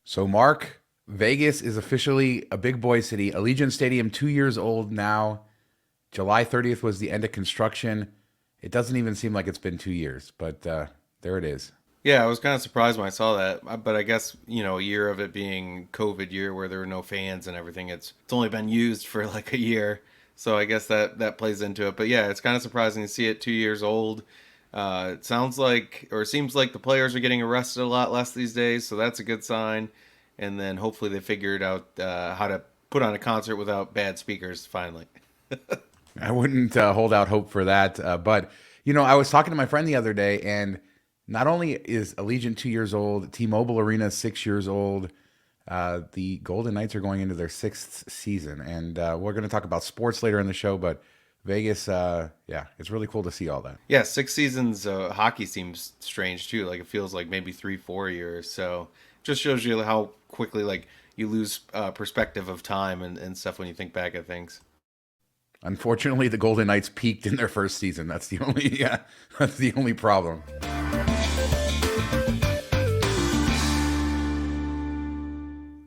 So, Mark, Vegas is officially a big boy city. Allegiant Stadium, 2 years old now. July 30th was the end of construction. It doesn't even seem like it's been 2 years, but there it is. Yeah, I was kind of surprised when I saw that, but I guess a year of it being COVID year where there were no fans and everything, it's only been used for like a year, so I guess that plays into it. But yeah, it's kind of surprising to see it 2 years old. It sounds like, or it seems like the players are getting arrested a lot less these days, so that's a good sign. And then hopefully they figured out how to put on a concert without bad speakers finally. I wouldn't hold out hope for that. But I was talking to my friend the other day, and not only is Allegiant 2 years old, T-Mobile Arena is 6 years old. The Golden Knights are going into their sixth season, and we're going to talk about sports later in the show. But Vegas, yeah, it's really cool to see all that. Yeah, 6 seasons. Hockey seems strange too. Like it feels like maybe 3, 4 years. So just shows you how quickly like you lose perspective of time and stuff when you think back at things. Unfortunately, the Golden Knights peaked in their first season. That's the only yeah, that's the only problem.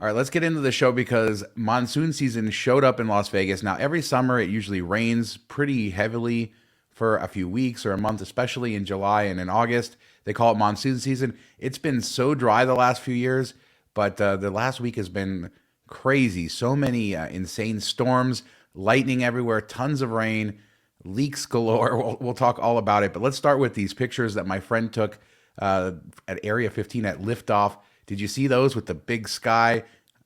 All right, let's get into the show because monsoon season showed up in Las Vegas. Now, every summer it usually rains pretty heavily for a few weeks or a month, especially in July and in August. They call it monsoon season. It's been so dry the last few years, but the last week has been crazy. So many insane storms, lightning everywhere, tons of rain, leaks galore. We'll talk all about it. But let's start with these pictures that my friend took at Area 15 at liftoff. Did you see those with the big sky?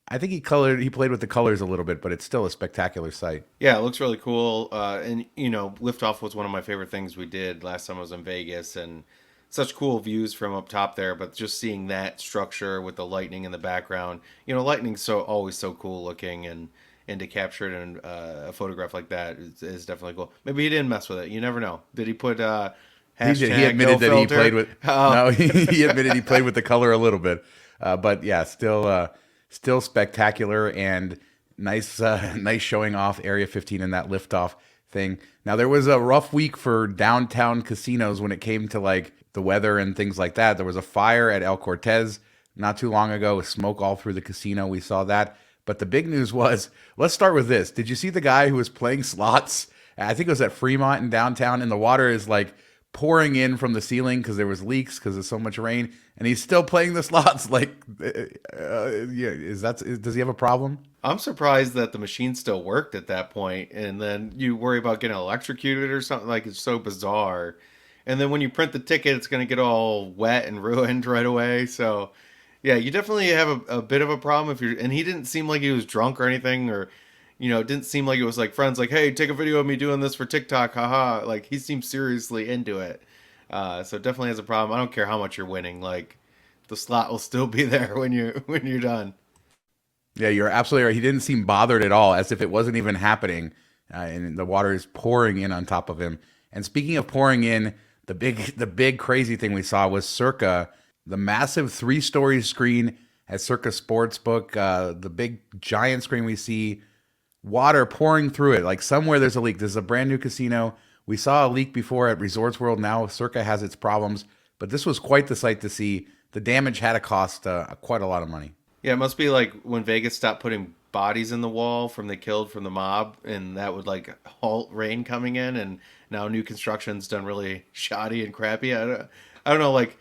I think he played with the colors a little bit, but it's still a spectacular sight. Yeah, it looks really cool. And liftoff was one of my favorite things we did last time I was in Vegas, and such cool views from up top there. But just seeing that structure with the lightning in the background, lightning's so always so cool looking, and to capture it in a photograph like that is definitely cool. Maybe he didn't mess with it. You never know. Did he put He did. He hashtag no admitted that he played filter? with. Oh, No, he admitted he played with the color a little bit, but yeah, still spectacular and nice, nice showing off Area 15 in that liftoff thing. Now there was a rough week for downtown casinos when it came to like the weather and things like that. There was a fire at El Cortez not too long ago, with smoke all through the casino. We saw that. But the big news was, let's start with this. Did you see the guy who was playing slots? I think it was at Fremont in downtown, and the water is like pouring in from the ceiling because there was leaks because of so much rain, and he's still playing the slots. Like, yeah, does he have a problem? I'm surprised that the machine still worked at that point, and then you worry about getting electrocuted or something. Like it's so bizarre. And then when you print the ticket, it's going to get all wet and ruined right away. So, yeah, you definitely have a bit of a problem if you're. And he didn't seem like he was drunk or anything, or it didn't seem like it was like friends like, hey, take a video of me doing this for TikTok, haha. Like he seemed seriously into it. So definitely has a problem. I don't care how much you're winning. Like the slot will still be there when you're done. Yeah, you're absolutely right. He didn't seem bothered at all, as if it wasn't even happening, and the water is pouring in on top of him. And speaking of pouring in, the big crazy thing we saw was Circa, the massive 3-story screen at Circa Sportsbook, the big giant screen we see, water pouring through it. Like somewhere there's a leak. This is a brand new casino. We saw a leak before at Resorts World. Now Circa has its problems, but this was quite the sight to see. The damage had to cost quite a lot of money. Yeah, it must be like when Vegas stopped putting bodies in the wall from the killed from the mob, and that would like halt rain coming in, and now new construction's done really shoddy and crappy. I don't know, like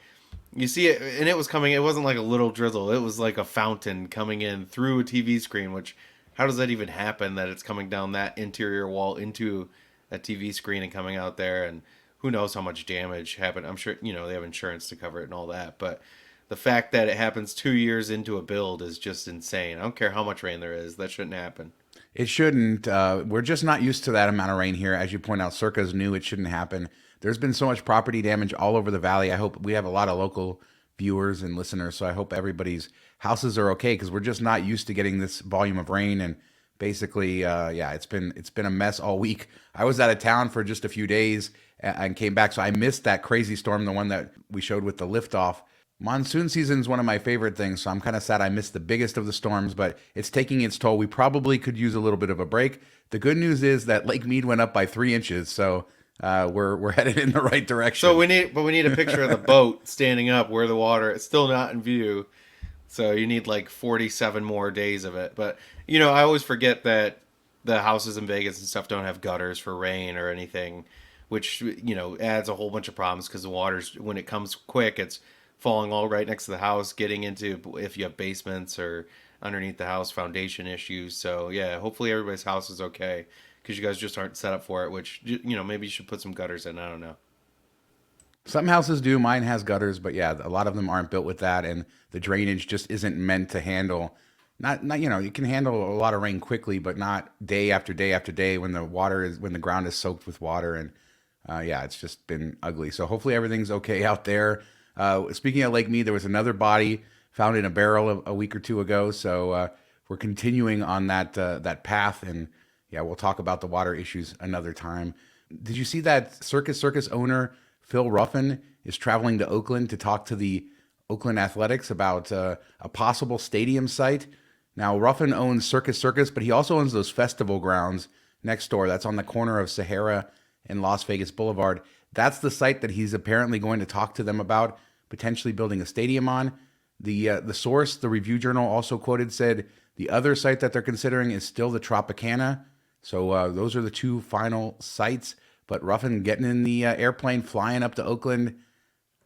you see it, and it was coming. It wasn't like a little drizzle. It was like a fountain coming in through a TV screen. Which how does that even happen? That it's coming down that interior wall into a TV screen and coming out there, and who knows how much damage happened. I'm sure they have insurance to cover it and all that, but the fact that it happens 2 years into a build is just insane. I don't care how much rain there is. That shouldn't happen. It shouldn't. We're just not used to that amount of rain here. As you point out, Circa's new. It shouldn't happen. There's been so much property damage all over the valley. I hope we have a lot of local viewers and listeners, so I hope everybody's houses are okay because we're just not used to getting this volume of rain. And basically, yeah, it's been a mess all week. I was out of town for just a few days and came back, so I missed that crazy storm, the one that we showed with the liftoff. Monsoon season is one of my favorite things, so I'm kind of sad I missed the biggest of the storms, but it's taking its toll. We probably could use a little bit of a break. The good news is that Lake Mead went up by 3 inches, so we're headed in the right So direction. we need a picture of the boat standing up where the water it's still not in view. So you need like 47 more days of it. But, I always forget that the houses in Vegas and stuff don't have gutters for rain or anything, which, adds a whole bunch of problems because the water's, when it comes quick, it's falling all right next to the house, getting into, if you have basements or underneath the house, foundation issues. So, yeah, hopefully everybody's house is okay because you guys just aren't set up for it, which, maybe you should put some gutters in. I don't know. Some houses do. Mine has gutters, but yeah, a lot of them aren't built with that, and the drainage just isn't meant to handle. Not you can handle a lot of rain quickly, but not day after day after day when the ground is soaked with water, and yeah, it's just been ugly. So hopefully everything's okay out there. Speaking of Lake Mead, there was another body found in a barrel a week or two ago, so we're continuing on that path, and yeah, we'll talk about the water issues another time. Did you see that Circus owner Phil Ruffin is traveling to Oakland to talk to the Oakland Athletics about a possible stadium site? Now, Ruffin owns Circus, but he also owns those festival grounds next door. That's on the corner of Sahara and Las Vegas Boulevard. That's the site that he's apparently going to talk to them about potentially building a stadium on. The source, the Review Journal, also quoted said the other site that they're considering is still the Tropicana. So those are the two final sites. But Ruffin getting in the airplane, flying up to Oakland.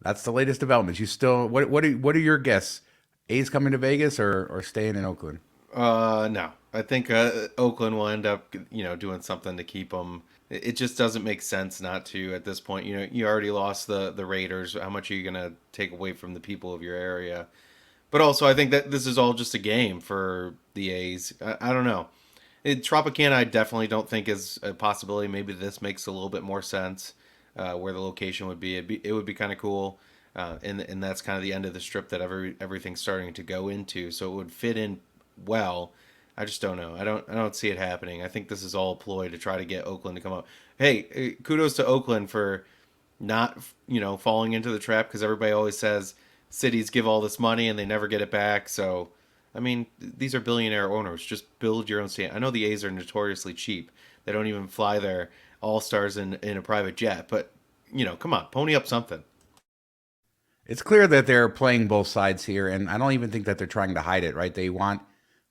That's the latest developments. You still what are your guess? A's coming to Vegas or staying in Oakland? No. I think Oakland will end up, doing something to keep them. It just doesn't make sense not to at this point. You already lost the Raiders. How much are you going to take away from the people of your area? But also, I think that this is all just a game for the A's. I don't know. Tropicana, I definitely don't think is a possibility. Maybe this makes a little bit more sense where the location would be. It would be kind of cool, and that's kind of the end of the strip that everything's starting to go into. So it would fit in well. I just don't know. I don't see it happening. I think this is all a ploy to try to get Oakland to come up. Hey, kudos to Oakland for not falling into the trap because everybody always says cities give all this money and they never get it back. So I mean, these are billionaire owners. Just build your own stadium. I know the A's are notoriously cheap. They don't even fly their all stars in a private jet. But come on, pony up something. It's clear that they're playing both sides here, and I don't even think that they're trying to hide it. Right? They want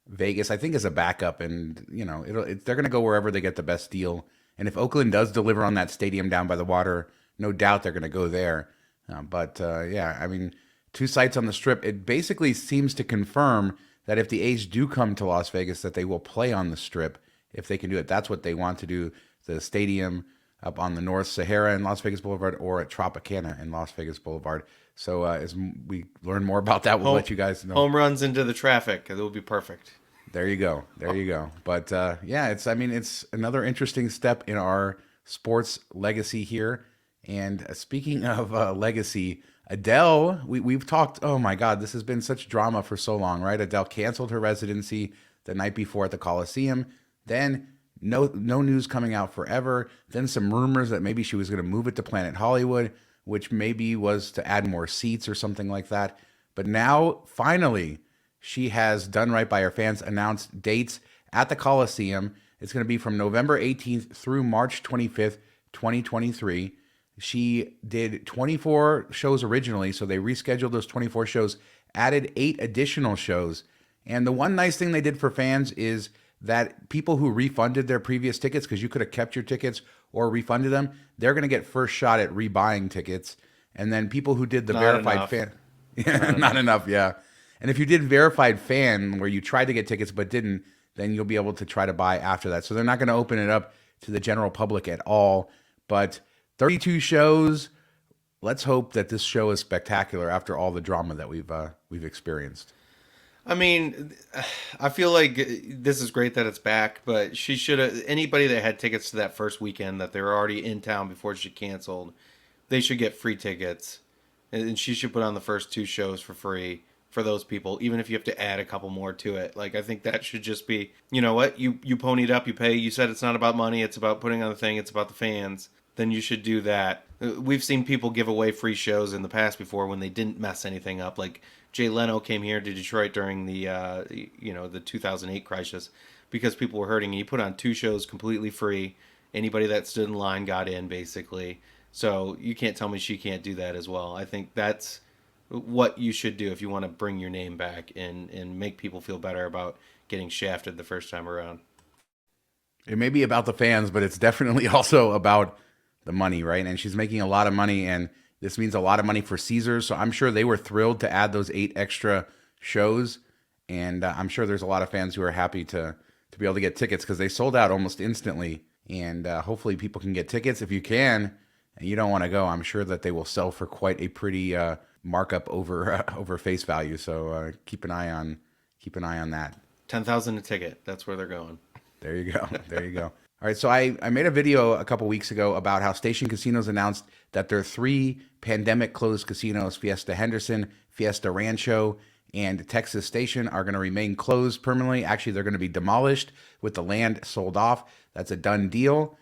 Vegas, I think, as a backup, and they're going to go wherever they get the best deal. And if Oakland does deliver on that stadium down by the water, no doubt they're going to go there. But yeah, I mean, two sites on the strip. It basically seems to confirm that if the A's do come to Las Vegas, that they will play on the strip if they can do it. That's what they want to do. The stadium up on the North Sahara in Las Vegas Boulevard or at Tropicana in Las Vegas Boulevard. So as we learn more about that, we'll let you guys know. Home runs into the traffic. It will be perfect. There you go. There you go. But yeah, it's another interesting step in our sports legacy here. And speaking of legacy, Adele, we've talked. Oh my God, this has been such drama for so long, right? Adele canceled her residency the night before at the Coliseum. Then no news coming out forever. Then some rumors that maybe she was going to move it to Planet Hollywood, which maybe was to add more seats or something like that. But now, finally, she has done right by her fans, announced dates at the Coliseum. It's going to be from November 18th through March 25th, 2023. She did 24 shows originally, so they rescheduled those 24 shows, added 8 additional shows. And the one nice thing they did for fans is that people who refunded their previous tickets, because you could have kept your tickets or refunded them, they're going to get first shot at rebuying tickets. And then people who did the verified fan, not enough, yeah. And if you did verified fan where you tried to get tickets but didn't, then you'll be able to try to buy after that. So they're not going to open it up to the general public at all. But 32 shows. Let's hope that this show is spectacular after all the drama that we've experienced. I mean, I feel like this is great that it's back, but she should have. Anybody that had tickets to that first weekend that they were already in town before she canceled, they should get free tickets, and she should put on the first 2 shows for free for those people, even if you have to add a couple more to it. Like, I think that should just be, you know what, you ponied up, you pay. You said it's not about money, it's about putting on the thing, it's about the fans. Then you should do that. We've seen people give away free shows in the past before when they didn't mess anything up. Like Jay Leno came here to Detroit during the 2008 crisis because people were hurting. He put on 2 shows completely free. Anybody that stood in line got in, basically. So you can't tell me she can't do that as well. I think that's what you should do if you want to bring your name back and make people feel better about getting shafted the first time around. It may be about the fans, but it's definitely also about the money, right? And she's making a lot of money, and this means a lot of money for Caesars. So I'm sure they were thrilled to add those 8 extra shows, and I'm sure there's a lot of fans who are happy to be able to get tickets because they sold out almost instantly. And hopefully people can get tickets. If you can and you don't want to go, I'm sure that they will sell for quite a pretty markup over over face value. So keep an eye on that. 10,000 a ticket. That's where they're going. There you go. There you go. All right. So I made a video a couple weeks ago about how Station Casinos announced that their 3 pandemic closed casinos, Fiesta Henderson, Fiesta Rancho, and Texas Station, are going to remain closed permanently. Actually, they're going to be demolished with the land sold off. That's a done deal.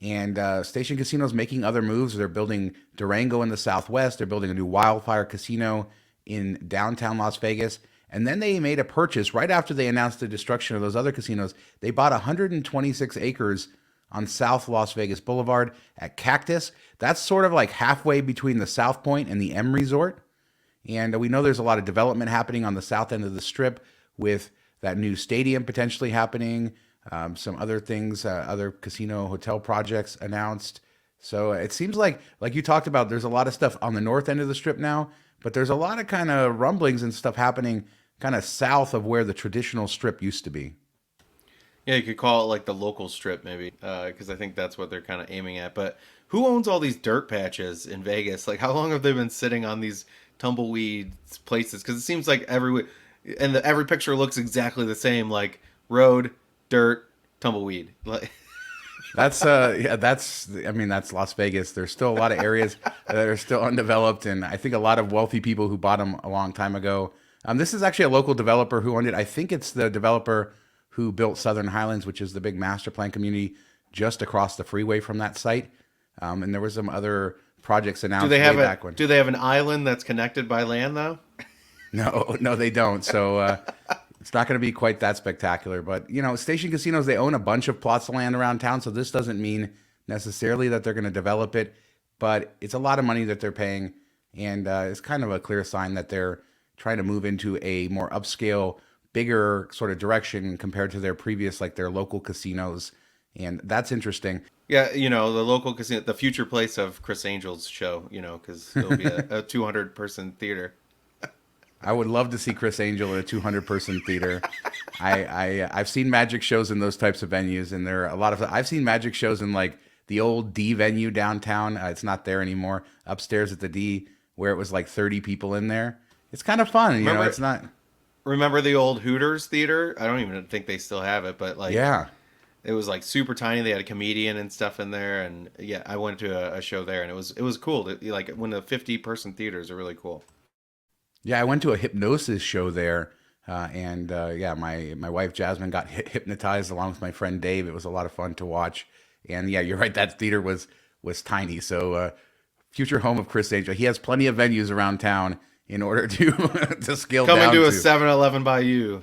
And Station Casino's making other moves. They're building Durango in the Southwest. They're building a new Wildfire Casino in downtown Las Vegas. And then they made a purchase right after they announced the destruction of those other casinos. They bought 126 acres on South Las Vegas Boulevard at Cactus. That's sort of like halfway between the South Point and the M Resort. And we know there's a lot of development happening on the south end of the Strip with that new stadium potentially happening, some other things, other casino hotel projects announced. So it seems like you talked about, there's a lot of stuff on the north end of the Strip now, but there's a lot of kind of rumblings and stuff happening kind of south of where the traditional Strip used to be. Yeah, you could call it like the local strip, maybe, because I think that's what they're kind of aiming at. But who owns all these dirt patches in Vegas? Like, how long have they been sitting on these tumbleweed places? Because it seems like every picture looks exactly the same, like road, dirt, tumbleweed. Like, That's I mean, that's Las Vegas. There's still a lot of areas that are still undeveloped, and I think a lot of wealthy people who bought them a long time ago. This is actually a local developer who owned it. I think it's the developer who built Southern Highlands, which is the big master plan community just across the freeway from that site. And there were some other projects announced way back when. Do they have an island that's connected by land though? No, they don't. So it's not going to be quite that spectacular. But Station Casinos, they own a bunch of plots of land around town, so this doesn't mean necessarily that they're going to develop it. But it's a lot of money that they're paying, and it's kind of a clear sign that they're trying to move into a more upscale, bigger sort of direction compared to their previous, like their local casinos. And that's interesting. Yeah, the local casino, the future place of Chris Angel's show, because it'll be a 200-person theater. I would love to see Chris Angel at a 200-person theater. I've seen magic shows in those types of venues, and there are a lot of. I've seen magic shows in like the old D venue downtown. It's not there anymore. Upstairs at the D, where it was like 30 people in there. It's kind of fun, It's not. Remember the old Hooters theater? I don't even think they still have it, but like, yeah, it was like super tiny. They had a comedian and stuff in there, and yeah, I went to a show there, and it was cool. Like when the 50-person theaters are really cool. Yeah, I went to a hypnosis show there, and my wife Jasmine got hypnotized along with my friend Dave. It was a lot of fun to watch, and yeah, you're right. That theater was tiny. So, future home of Chris Angel. He has plenty of venues around town in order to to scale down. Come and do a 7-Eleven by you.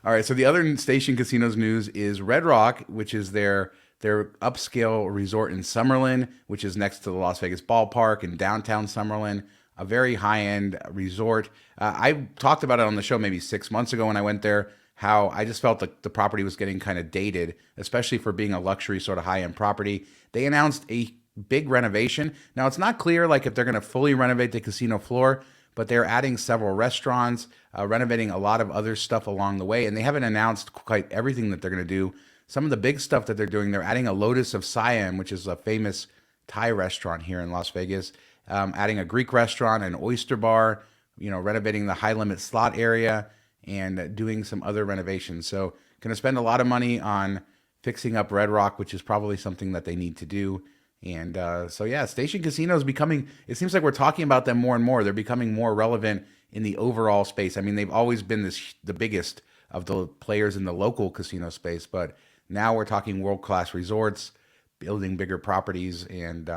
All right. So the other Station Casinos news is Red Rock, which is their upscale resort in Summerlin, which is next to the Las Vegas ballpark in downtown Summerlin. A very high-end resort. I talked about it on the show maybe 6 months ago when I went there, how I just felt like the property was getting kind of dated, especially for being a luxury sort of high-end property. They announced a big renovation. Now, it's not clear like if they're going to fully renovate the casino floor, but they're adding several restaurants, renovating a lot of other stuff along the way, and they haven't announced quite everything that they're going to do. Some of the big stuff that they're doing, they're adding a Lotus of Siam, which is a famous Thai restaurant here in Las Vegas, adding a Greek restaurant, an oyster bar, renovating the high limit slot area, and doing some other renovations. So going to spend a lot of money on fixing up Red Rock, which is probably something that they need to do. And so yeah, Station Casino is becoming, it seems like we're talking about them more and more. They're becoming more relevant in the overall space. I mean, they've always been the biggest of the players in the local casino space, but now we're talking world-class resorts, building bigger properties, and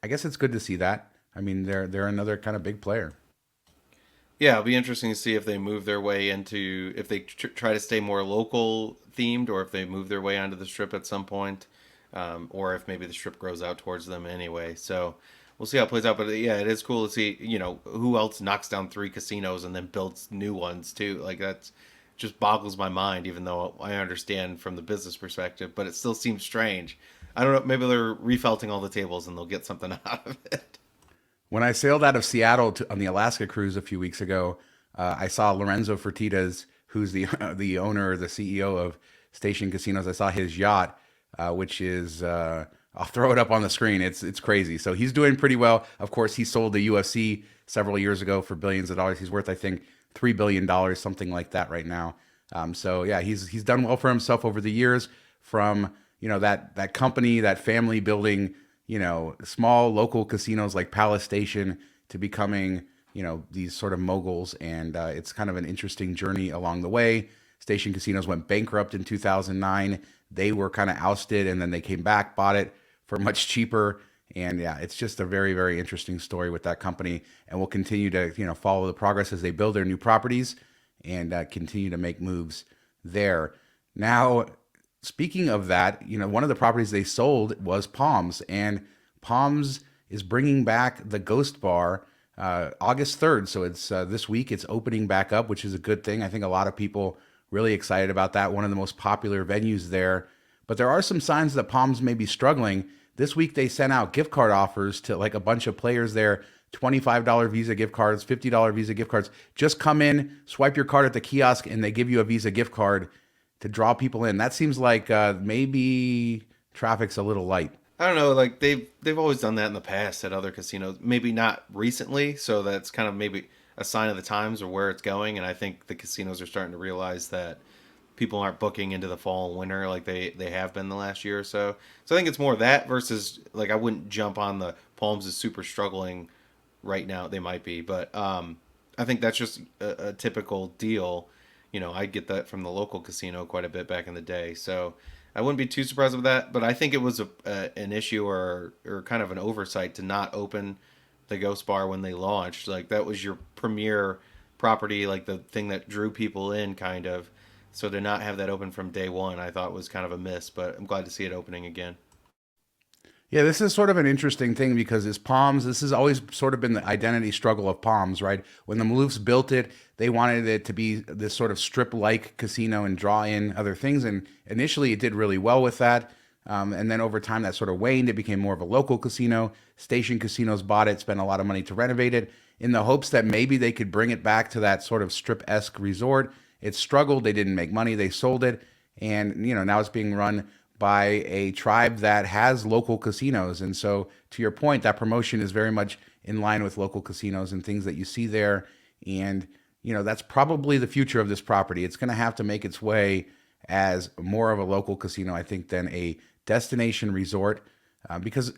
I guess it's good to see that. I mean, they're another kind of big player. Yeah, it'll be interesting to see if they move their way into, if they try to stay more local themed, or if they move their way onto the Strip at some point, or if maybe the Strip grows out towards them anyway. So we'll see how it plays out. But yeah, it is cool to see, who else knocks down three casinos and then builds new ones too. Like that's just boggles my mind, even though I understand from the business perspective, but it still seems strange. I don't know. Maybe they're refelting all the tables and they'll get something out of it. When I sailed out of Seattle on the Alaska cruise a few weeks ago, I saw Lorenzo Fertitas, who's the the owner, the CEO of Station Casinos. I saw his yacht, which is I'll throw it up on the screen. It's crazy. So he's doing pretty well. Of course, he sold the UFC several years ago for billions of dollars. He's worth, I think, $3 billion, something like that right now. So yeah, he's done well for himself over the years. From that company, that family building small local casinos like Palace Station to becoming these sort of moguls, and it's kind of an interesting journey along the way. Station Casinos went bankrupt in 2009. They were kind of ousted, and then they came back, bought it for much cheaper. And yeah, it's just a very, very interesting story with that company. And we'll continue to follow the progress as they build their new properties and continue to make moves there. Now, speaking of that, one of the properties they sold was Palms, and Palms is bringing back the Ghost Bar August 3rd. So it's this week. It's opening back up, which is a good thing. I think a lot of people really excited about that. One of the most popular venues there. But there are some signs that Palms may be struggling. This week they sent out gift card offers to like a bunch of players there. $25 Visa gift cards, $50 Visa gift cards. Just come in, swipe your card at the kiosk, and they give you a Visa gift card to draw people in. That seems like maybe traffic's a little light. I don't know, like they've always done that in the past at other casinos. Maybe not recently, so that's kind of maybe a sign of the times or where it's going. And I think the casinos are starting to realize that people aren't booking into the fall and winter like they have been the last year or so. So I think it's more that versus like I wouldn't jump on the Palms is super struggling right now. They might be, but I think that's just a typical deal. I get that from the local casino quite a bit back in the day. So I wouldn't be too surprised with that, but I think it was an issue or kind of an oversight to not open the Ghost Bar when they launched. Like that was your premier property, like the thing that drew people in, kind of. So to not have that open from day one, I thought was kind of a miss. But I'm glad to see it opening again. Yeah, this is sort of an interesting thing because this has always sort of been the identity struggle of Palms, right? When the Maloofs built it, they wanted it to be this sort of strip-like casino and draw in other things. And initially it did really well with that. And then over time that sort of waned. It became more of a local casino. Station Casinos bought it, spent a lot of money to renovate it in the hopes that maybe they could bring it back to that sort of strip-esque resort. It struggled. They didn't make money. They sold it. And, now it's being run by a tribe that has local casinos. And so, to your point, that promotion is very much in line with local casinos and things that you see there. And, that's probably the future of this property. It's going to have to make its way as more of a local casino, I think, than a destination resort because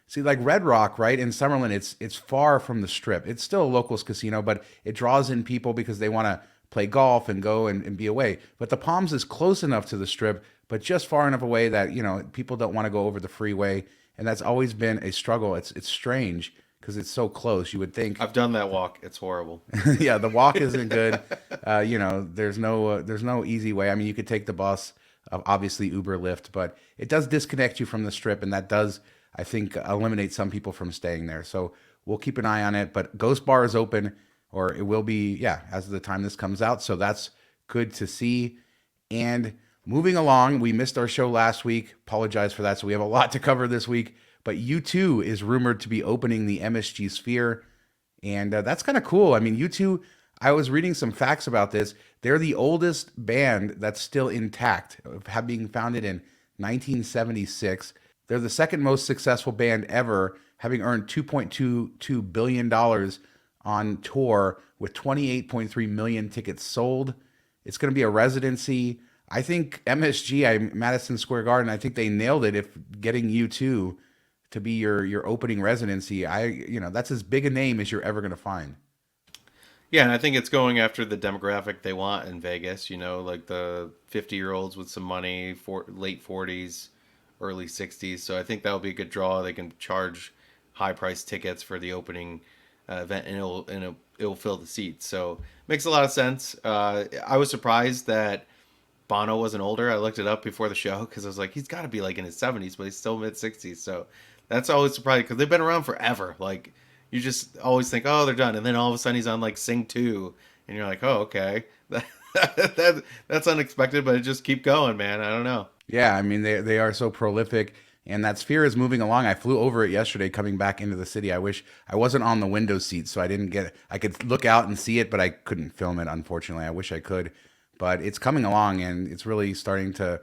see, like Red Rock, right, in Summerlin, it's far from the strip. It's still a locals casino, but it draws in people because they want to play golf and go and be away. But the Palms is close enough to the strip, but just far enough away that people don't want to go over the freeway, and that's always been a struggle. It's strange because it's so close. You would think, I've done that walk. It's horrible. yeah, the walk isn't good. There's no easy way. I mean, you could take the bus, obviously Uber, Lyft, but it does disconnect you from the strip, and that does, I think, eliminate some people from staying there. So we'll keep an eye on it. But Ghost Bar is open, or it will be, yeah, as of the time this comes out. So that's good to see. And moving along, we missed our show last week. Apologize for that. So we have a lot to cover this week. But U2 is rumored to be opening the MSG Sphere. And that's kind of cool. I mean, U2, I was reading some facts about this. They're the oldest band that's still intact, being founded in 1976. They're the second most successful band ever, having earned $2.22 billion on tour with 28.3 million tickets sold. It's going to be a residency. I think MSG, Madison Square Garden, I think they nailed it if getting U2 to be your opening residency. That's as big a name as you're ever going to find. Yeah, and I think it's going after the demographic they want in Vegas, like the 50-year-olds with some money, late 40s, early 60s. So I think that'll be a good draw. They can charge high-priced tickets for the opening event, and it'll fill the seats. So makes a lot of sense. I was surprised that Bono wasn't older. I looked it up before the show because I was like, he's got to be like in his 70s, but he's still mid 60s. So That's always surprising because they've been around forever. Like you just always think, oh, they're done, and then all of a sudden he's on like Sing 2, and you're like, oh, okay, that's unexpected, but it just keep going, man. I don't know. Yeah, I mean they are so prolific, and that Sphere is moving along. I flew over it yesterday coming back into the city. I wish I wasn't on the window seat, so I didn't get. I could look out and see it, but I couldn't film it. Unfortunately, I wish I could, but it's coming along, and it's really starting to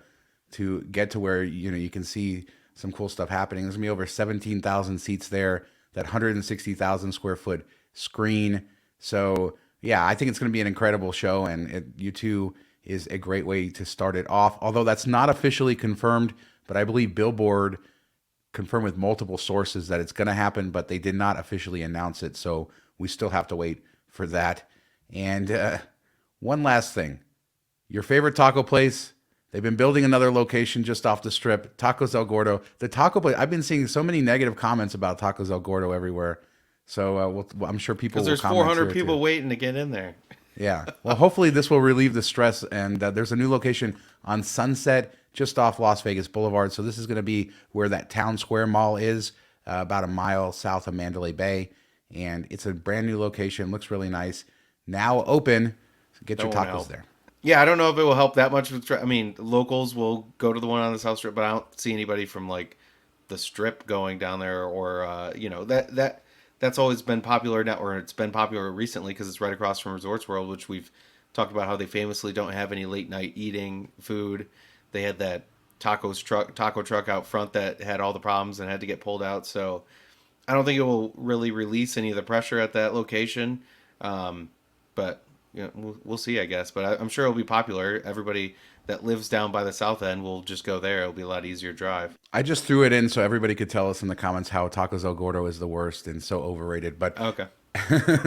get to where you can see some cool stuff happening. There's gonna be over 17,000 seats there. That 160,000 square foot screen. So yeah, I think it's going to be an incredible show, and U2 is a great way to start it off. Although that's not officially confirmed, but I believe Billboard confirmed with multiple sources that it's going to happen, but they did not officially announce it. So we still have to wait for that. And one last thing, your favorite taco place. They've been building another location just off the strip, Tacos El Gordo. The taco place, I've been seeing so many negative comments about Tacos El Gordo everywhere. So I'm sure people Because will there's comment 400 here people too. waiting to get in there. Yeah. Well, hopefully this will relieve the stress. And there's a new location on Sunset, just off Las Vegas Boulevard. So this is going to be where that Town Square Mall is, about a mile south of Mandalay Bay. And it's a brand new location. Looks really nice. Now open. So get your That won't tacos help. there. Yeah, I don't know if it will help that much. I mean, locals will go to the one on the South Strip, but I don't see anybody from like the Strip going down there, or that's always been popular now, or it's been popular recently because it's right across from Resorts World, which we've talked about how they famously don't have any late night eating food. They had that taco truck out front that had all the problems and had to get pulled out. So I don't think it will really release any of the pressure at that location. But we'll see, I guess. But I'm sure it'll be popular. Everybody that lives down by the south end will just go there. It'll be a lot easier drive. I just threw it in so everybody could tell us in the comments how Tacos El Gordo is the worst and so overrated. But Okay,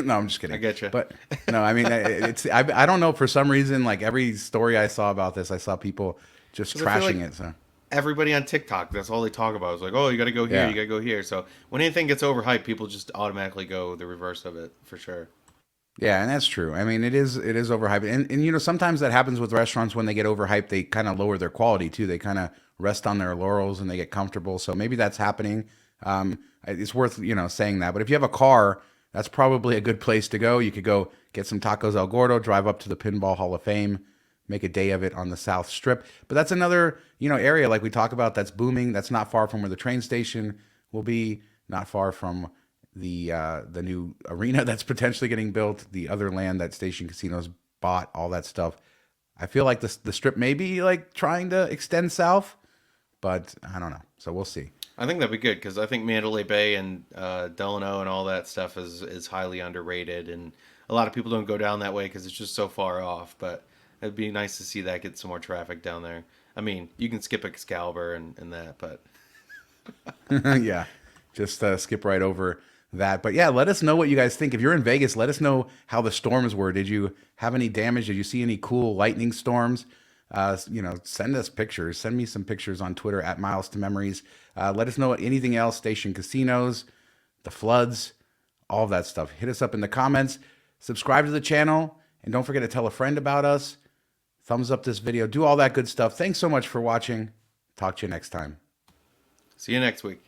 no, I'm just kidding. I get you. But no, I mean, I don't know, for some reason, like every story I saw about this, I saw people just 'Cause I feel trashing like it. So everybody on TikTok, that's all they talk about. It's like, oh, you got to go here, yeah. you got to go here. So when anything gets overhyped, people just automatically go the reverse of it for sure. Yeah, and that's true. I mean, it is overhyped, and sometimes that happens with restaurants when they get overhyped. They kind of lower their quality too. They kind of rest on their laurels and they get comfortable. So maybe that's happening. It's worth saying that. But if you have a car, that's probably a good place to go. You could go get some tacos El Gordo, drive up to the Pinball Hall of Fame, make a day of it on the South Strip. But that's another area like we talk about that's booming. That's not far from where the train station will be. Not far from the new arena that's potentially getting built, the other land that Station Casinos bought, all that stuff. I feel like the strip may be like trying to extend south, but I don't know. So we'll see. I think that'd be good because I think Mandalay Bay and Delano and all that stuff is highly underrated, and a lot of people don't go down that way because it's just so far off. But it'd be nice to see that get some more traffic down there. I mean, you can skip Excalibur and that, but Yeah, just skip right over that. But yeah, let us know what you guys think. If you're in Vegas, let us know how the storms were. Did you have any damage? Did you see any cool lightning storms? Send us pictures. Send me some pictures on Twitter at Miles to Memories. Let us know anything else, Station Casinos, the floods, all of that stuff. Hit us up in the comments. Subscribe to the channel, and don't forget to tell a friend about us. Thumbs up this video. Do all that good stuff. Thanks so much for watching. Talk to you next time. see you next week.